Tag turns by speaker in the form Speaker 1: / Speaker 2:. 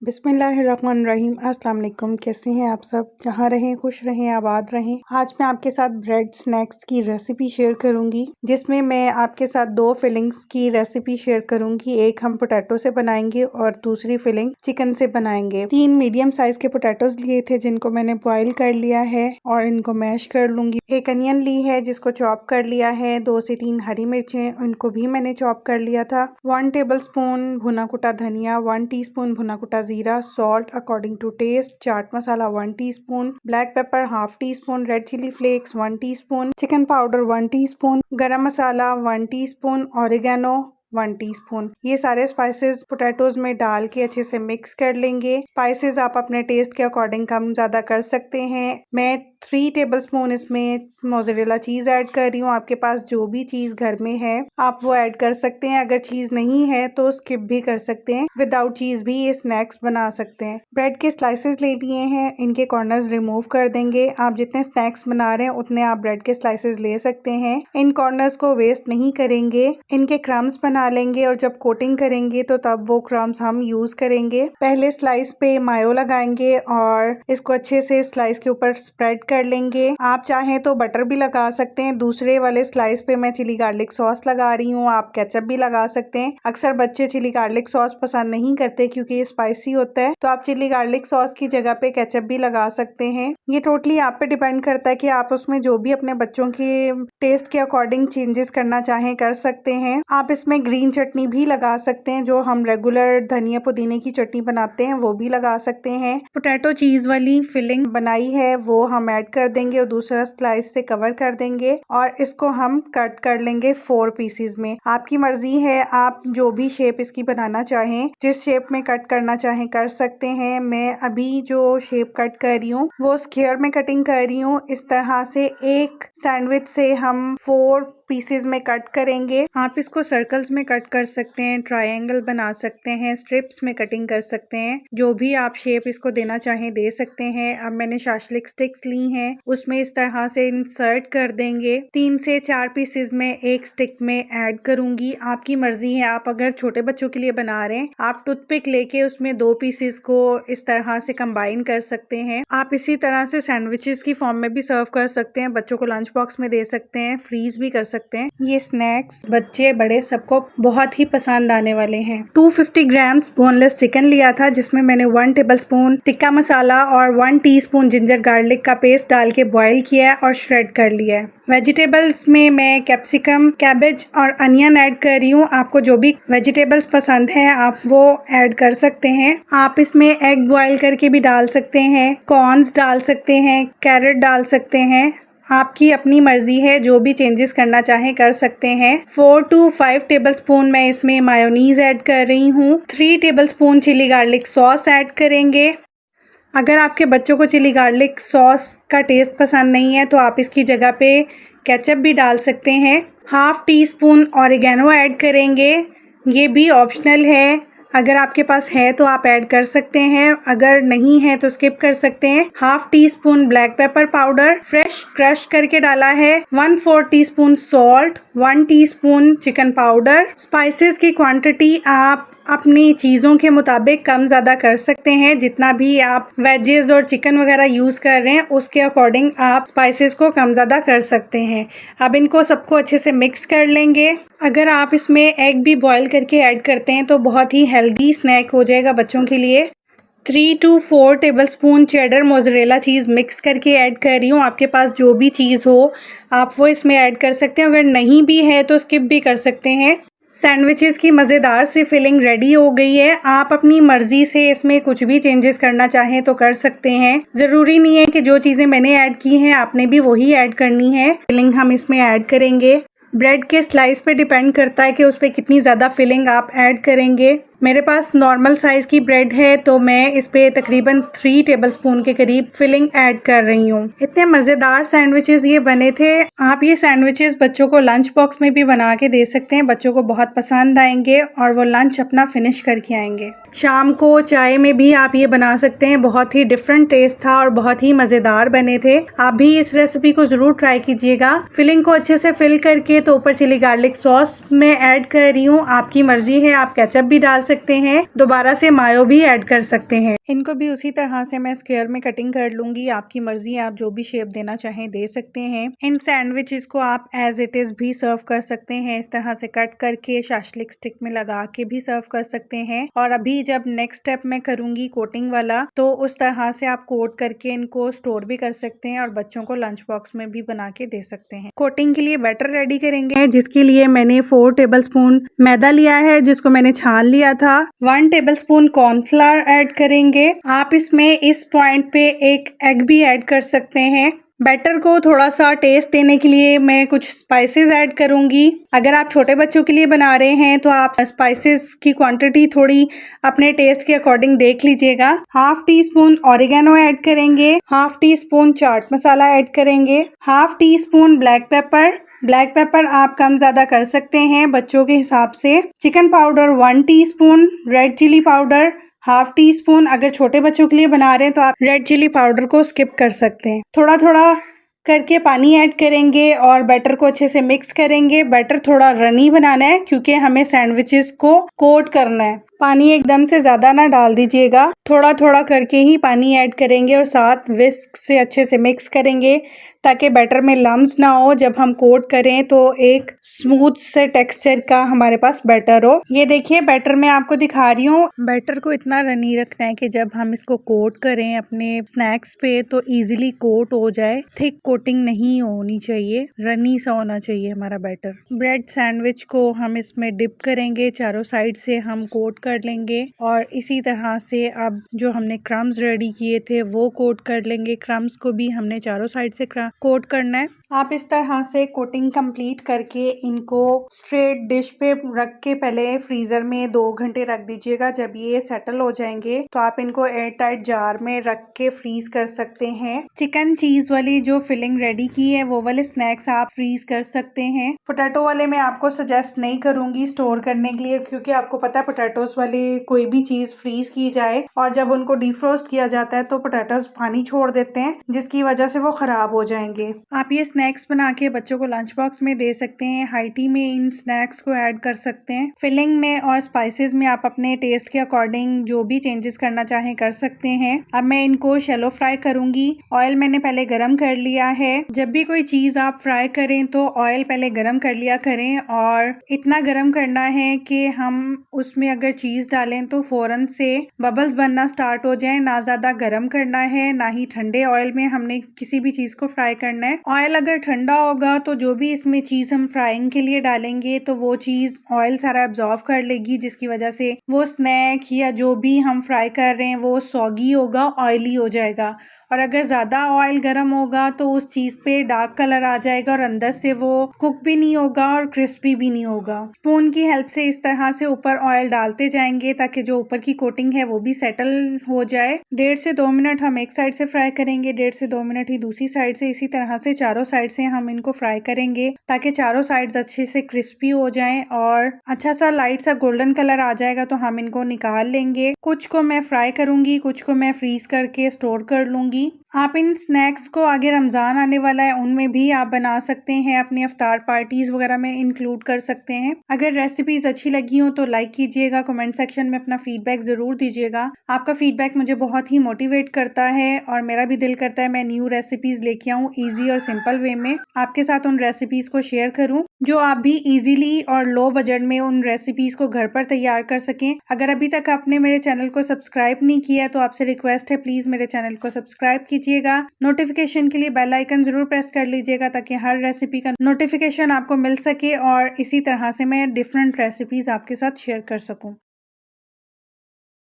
Speaker 1: बिस्मिल्लाहिर्रहमानिर्रहीम। अस्सलाम वालेकुम। कैसे हैं आप सब? जहाँ रहें खुश रहें, आबाद रहें। आज मैं आपके साथ ब्रेड स्नैक्स की रेसिपी शेयर करूंगी, जिसमें मैं आपके साथ दो फिलिंग्स की रेसिपी शेयर करूंगी। एक हम पोटैटो से बनाएंगे और दूसरी फिलिंग चिकन से बनाएंगे। 3 मीडियम साइज के पोटैटोज लिए थे, जिनको मैंने बॉईल कर लिया है और इनको मैश कर लूंगी। एक अनियन ली है, जिसको चॉप कर लिया है। 2 से 3 हरी मिर्चें, उनको भी मैंने चॉप कर लिया था। 1 टेबल स्पून भुना कुटा धनिया, 1 टीस्पून भुना कुटा जीरा, salt according to taste, chaat masala 1 teaspoon, black pepper half teaspoon, red chilli flakes 1 teaspoon, chicken powder 1 teaspoon, garam masala 1 teaspoon, oregano 1 teaspoon. ये सारे स्पाइसेस पोटैटोज में डाल के अच्छे से मिक्स कर लेंगे। स्पाइसेस आप अपने टेस्ट के अकॉर्डिंग कम ज़्यादा कर सकते हैं। मैं 3 टेबल स्पून इसमें मोज़रेला चीज़ ऐड कर रही हूँ। आपके पास जो भी चीज़ घर में है आप वो ऐड कर सकते हैं। अगर चीज़ नहीं है तो स्किप भी कर सकते हैं। विदाउट चीज़ भी ये स्नैक्स बना सकते हैं। ब्रेड के स्लाइसेस ले लिए हैं, इनके कॉर्नर्स रिमूव कर देंगे। आप जितने स्नैक्स बना रहे हैं उतने आप ब्रेड के स्लाइसेस ले सकते हैं। इन कॉर्नर्स को वेस्ट नहीं करेंगे। इनके क्रम्स बना लेंगे और जब कोटिंग करेंगे तो तब वो क्रम्स हम यूज करेंगे। पहले स्लाइस पे मायो लगाएंगे और इसको अच्छे से स्लाइस के ऊपर स्प्रेड कर लेंगे। आप चाहें तो बटर भी लगा सकते हैं। दूसरे वाले स्लाइस पे मैं चिली गार्लिक सॉस लगा रही हूँ। आप केचप भी लगा सकते हैं। अक्सर बच्चे चिली गार्लिक सॉस पसंद नहीं करते क्योंकि ये स्पाइसी होता है, तो आप चिली गार्लिक सॉस की जगह पे केचप भी लगा सकते हैं। ये टोटली आप पे डिपेंड करता है कि आप उसमें जो भी अपने बच्चों के टेस्ट के अकॉर्डिंग चेंजेस करना चाहें कर सकते हैं। आप इसमें ग्रीन चटनी भी लगा सकते हैं, जो हम रेगुलर धनिया पुदीने की चटनी बनाते हैं वो भी लगा सकते हैं। पोटैटो चीज वाली फिलिंग बनाई है वो हम ऐड कर देंगे और दूसरा स्लाइस से कवर कर देंगे और इसको हम कट कर लेंगे 4 पीसेस में। आपकी मर्जी है, आप जो भी शेप इसकी बनाना चाहें, जिस शेप में कट करना चाहें कर सकते हैं। मैं अभी जो शेप कट कर रही हूँ वो स्क्वायर में कटिंग कर रही हूँ। इस तरह से एक सैंडविच से हम 4 पीसेस में कट करेंगे। आप इसको सर्कल्स में कट कर सकते हैं, ट्रायंगल बना सकते हैं, स्ट्रिप्स में कटिंग कर सकते हैं। जो भी आप शेप इसको देना चाहें दे सकते हैं। अब मैंने शाशलिक स्टिक्स ली हैं, उसमें इस तरह से इंसर्ट कर देंगे। 3 से 4 पीसेस में एक स्टिक में ऐड करूंगी। आपकी मर्जी है, आप अगर छोटे बच्चों के लिए बना रहे हैं आप टूथपिक लेके उसमें 2 पीसेस को इस तरह से कंबाइन कर सकते हैं। आप इसी तरह से सैंडविचेस की फॉर्म में भी सर्व कर सकते हैं। बच्चों को लंच बॉक्स में दे सकते हैं, फ्रीज भी कर सकते हैं। ये स्नैक्स बच्चे बड़े सबको बहुत ही पसंद आने वाले हैं। 250 ग्राम्स बोनलेस चिकन लिया था, जिसमें मैंने 1 टेबल स्पून टिक्का मसाला और 1 टीस्पून जिंजर गार्लिक का पेस्ट डाल के बॉईल किया है और श्रेड कर लिया है। वेजिटेबल्स में मैं कैप्सिकम, कैबेज और अनियन ऐड कर रही हूँ। आपको जो भी वेजिटेबल्स पसंद है आप वो ऐड कर सकते हैं। आप इसमें एग बॉईल करके भी डाल सकते हैं, कॉर्न्स डाल सकते हैं, कैरेट डाल सकते हैं। आपकी अपनी मर्जी है, जो भी चेंजेस करना चाहें कर सकते हैं। 4 to 5 टेबल स्पून मैं इसमें मायोनीज ऐड कर रही हूँ। 3 tablespoon chilli garlic sauce add करेंगे। अगर आपके बच्चों को चिली गार्लिक सॉस का टेस्ट पसंद नहीं है तो आप इसकी जगह पे केचप भी डाल सकते हैं। Half tea spoon oregano add करेंगे, ये भी ऑप्शनल है। अगर आपके पास है तो आप ऐड कर सकते हैं, अगर नहीं है तो स्किप कर सकते हैं। Half tea spoon black pepper powder fresh crush करके डाला है। 1/4 teaspoon salt, 1 teaspoon chicken powder. Spices की क्वांटिटी आप अपनी चीज़ों के मुताबिक कम ज़्यादा कर सकते हैं। जितना भी आप वेजेस और चिकन वगैरह यूज़ कर रहे हैं उसके अकॉर्डिंग आप स्पाइसेस को कम ज़्यादा कर सकते हैं। अब इनको सबको अच्छे से मिक्स कर लेंगे। अगर आप इसमें एग भी बॉईल करके ऐड करते हैं तो बहुत ही हेल्दी स्नैक हो जाएगा बच्चों के लिए। 3 to 4 table spoon cheddar mozzarella cheese mix करके ऐड कर रही हूँ। आपके पास जो भी चीज़ हो आप वो इसमें ऐड कर सकते हैं। अगर नहीं भी है तो स्किप भी कर सकते हैं। सैंडविचेस की मज़ेदार सी फिलिंग रेडी हो गई है। आप अपनी मर्जी से इसमें कुछ भी चेंजेस करना चाहें तो कर सकते हैं। ज़रूरी नहीं है कि जो चीज़ें मैंने ऐड की हैं आपने भी वही ऐड करनी है। फिलिंग हम इसमें ऐड करेंगे। ब्रेड के स्लाइस पे डिपेंड करता है कि उस पर कितनी ज़्यादा फिलिंग आप ऐड करेंगे। मेरे पास नॉर्मल साइज़ की ब्रेड है तो मैं इस पे तकरीबन 3 टेबल स्पून के करीब फिलिंग ऐड कर रही हूँ। इतने मज़ेदार सैंडविचेस ये बने थे। आप ये सैंडविचेस बच्चों को लंच बॉक्स में भी बना के दे सकते हैं। बच्चों को बहुत पसंद आएंगे और वो लंच अपना फिनिश करके आएंगे। शाम को चाय में भी आप ये बना सकते हैं। बहुत ही डिफरेंट टेस्ट था और बहुत ही मज़ेदार बने थे। आप भी इस रेसिपी को ज़रूर ट्राई कीजिएगा। फिलिंग को अच्छे से फिल करके तो ऊपर चिली गार्लिक सॉस में ऐड कर रही हूँ। आपकी मर्जी है, आप केचप भी डाल सकते सकते हैं, दोबारा से मायो भी ऐड कर सकते हैं। इनको भी उसी तरह से मैं स्क्वायर में कटिंग कर लूंगी। आपकी मर्जी है, आप जो भी शेप देना चाहें दे सकते हैं। इन सैंडविचेस को आप एज इट इज भी सर्व कर सकते हैं, इस तरह से कट करके शाशलिक स्टिक में लगा के भी सर्व कर सकते हैं। और अभी जब नेक्स्ट स्टेप मैं करूंगी कोटिंग वाला, तो उस तरह से आप कोट करके इनको स्टोर भी कर सकते हैं और बच्चों को लंच बॉक्स में भी बना के दे सकते हैं। कोटिंग के लिए बैटर रेडी करेंगे, जिसके लिए मैंने 4 टेबलस्पून मैदा लिया है, जिसको मैंने छान लिया था। 1 टेबलस्पून कॉर्नफ्लावर ऐड करेंगे। आप इसमें इस पॉइंट पे एक एग भी ऐड कर सकते हैं। बैटर को थोड़ा सा टेस्ट देने के लिए मैं कुछ स्पाइसेस ऐड करूंगी। अगर आप छोटे बच्चों के लिए बना रहे हैं तो आप स्पाइसेस की क्वांटिटी थोड़ी अपने टेस्ट के अकॉर्डिंग देख लीजिएगा। Half tea spoon oregano add करेंगे, half tea spoon chaat masala add करेंगे, half tea spoon black pepper आप कम ज्यादा कर सकते हैं बच्चों के हिसाब से। Chicken powder 1 teaspoon, red chilli powder half teaspoon. अगर छोटे बच्चों के लिए बना रहे हैं तो आप रेड चिली पाउडर को स्किप कर सकते हैं। थोड़ा थोड़ा करके पानी ऐड करेंगे और बैटर को अच्छे से मिक्स करेंगे। बैटर थोड़ा रनी बनाना है क्योंकि हमें सैंडविचेस को कोट करना है। पानी एकदम से ज्यादा ना डाल दीजिएगा, थोड़ा थोड़ा करके ही पानी ऐड करेंगे और साथ विस्क से अच्छे से मिक्स करेंगे ताकि बैटर में लम्स ना हो। जब हम कोट करें तो एक स्मूथ से टेक्सचर का हमारे पास बैटर हो। ये देखिए बैटर मैं आपको दिखा रही हूँ। बैटर को इतना रनी रखना है कि जब हम इसको कोट करें अपने स्नैक्स पे तो इजीली कोट हो जाए। थिक कोटिंग नहीं होनी चाहिए, रनी सा होना चाहिए हमारा बैटर। ब्रेड सैंडविच को हम इसमें डिप करेंगे, चारों साइड से हम कोट कर लेंगे और इसी तरह से अब जो हमने क्रम्स रेडी किए थे वो कोट कर लेंगे। क्रम्स को भी हमने चारों साइड से कोट करना है। आप इस तरह से कोटिंग कंप्लीट करके इनको स्ट्रेट डिश पे रख के पहले फ्रीजर में 2 घंटे रख दीजिएगा। जब ये सेटल हो जाएंगे तो आप इनको एयर टाइट जार में रख के फ्रीज कर सकते हैं। चिकन चीज वाली जो फिलिंग रेडी की है वो वाले स्नैक्स आप फ्रीज कर सकते हैं। पोटैटो वाले मैं आपको सजेस्ट नहीं करूंगी स्टोर करने के लिए, क्योंकि आपको पता है पोटैटोस वाले कोई भी चीज फ्रीज की जाए और जब उनको डिफ्रोस्ट किया जाता है तो पोटैटोस पानी छोड़ देते हैं, जिसकी वजह से वो खराब हो जाएंगे। आप ये स्नैक्स बना के बच्चों को लंच बॉक्स में दे सकते हैं। हाई टी में इन स्नैक्स को ऐड कर सकते हैं। फिलिंग में और स्पाइसेस में आप अपने टेस्ट के अकॉर्डिंग जो भी चेंजेस करना चाहें कर सकते हैं। अब मैं इनको शैलो फ्राई करूंगी। ऑयल मैंने पहले गरम कर लिया है। जब भी कोई चीज आप फ्राई करें तो ऑयल पहले गरम कर लिया करें और इतना गरम करना है कि हम उसमें अगर चीज डालें तो फौरन से बबल्स बनना स्टार्ट हो जाए। ना ज्यादा गरम करना है ना ही ठंडे ऑयल में हमने किसी भी चीज को फ्राई करना है। ऑयल अगर ठंडा होगा तो जो भी इसमें चीज हम फ्राइंग के लिए डालेंगे तो वो चीज ऑयल सारा एब्जॉर्व कर लेगी, जिसकी वजह से वो स्नैक या जो भी हम फ्राई कर रहे हैं वो सॉगी होगा, ऑयली हो जाएगा। और अगर ज्यादा ऑयल गर्म होगा तो उस चीज पे डार्क कलर आ जाएगा और अंदर से वो कुक भी नहीं होगा और क्रिस्पी भी नहीं होगा। स्पून की हेल्प से इस तरह से ऊपर ऑयल डालते जाएंगे ताकि जो ऊपर की कोटिंग है वो भी सेटल हो जाए। 1.5 से 2 मिनट हम एक साइड से फ्राई करेंगे, 1.5 से 2 मिनट ही दूसरी साइड से। इसी तरह से चारों साइड से हम इनको फ्राई करेंगे ताकि चारों साइड्स अच्छे से क्रिस्पी हो जाएं और अच्छा सा लाइट सा गोल्डन कलर आ जाएगा तो हम इनको निकाल लेंगे। कुछ को मैं फ्राई करूंगी, कुछ को मैं फ्रीज करके स्टोर कर लूंगी। आप इन स्नैक्स को आगे रमजान आने वाला है उनमें भी आप बना सकते हैं, अपनी अफ्तार पार्टीज वगैरह में इंक्लूड कर सकते हैं। अगर रेसिपीज अच्छी लगी हो तो लाइक कीजिएगा, कमेंट सेक्शन में अपना फीडबैक जरूर दीजिएगा। आपका फीडबैक मुझे बहुत ही मोटिवेट करता है और मेरा भी दिल करता है मैं न्यू रेसिपीज लेके आऊँ ईजी और सिंपल वे में, आपके साथ उन रेसिपीज को शेयर करूँ जो आप भी इजीली और लो बजट में उन रेसिपीज को घर पर तैयार कर सकें। अगर अभी तक आपने मेरे चैनल को सब्सक्राइब नहीं किया तो आपसे रिक्वेस्ट है प्लीज मेरे चैनल को सब्सक्राइब कीजिएगा। नोटिफिकेशन के लिए बेल आइकन जरूर प्रेस कर लीजिएगा ताकि हर रेसिपी का नोटिफिकेशन आपको मिल सके और इसी तरह से मैं डिफरेंट रेसिपीज आपके साथ शेयर कर सकूं।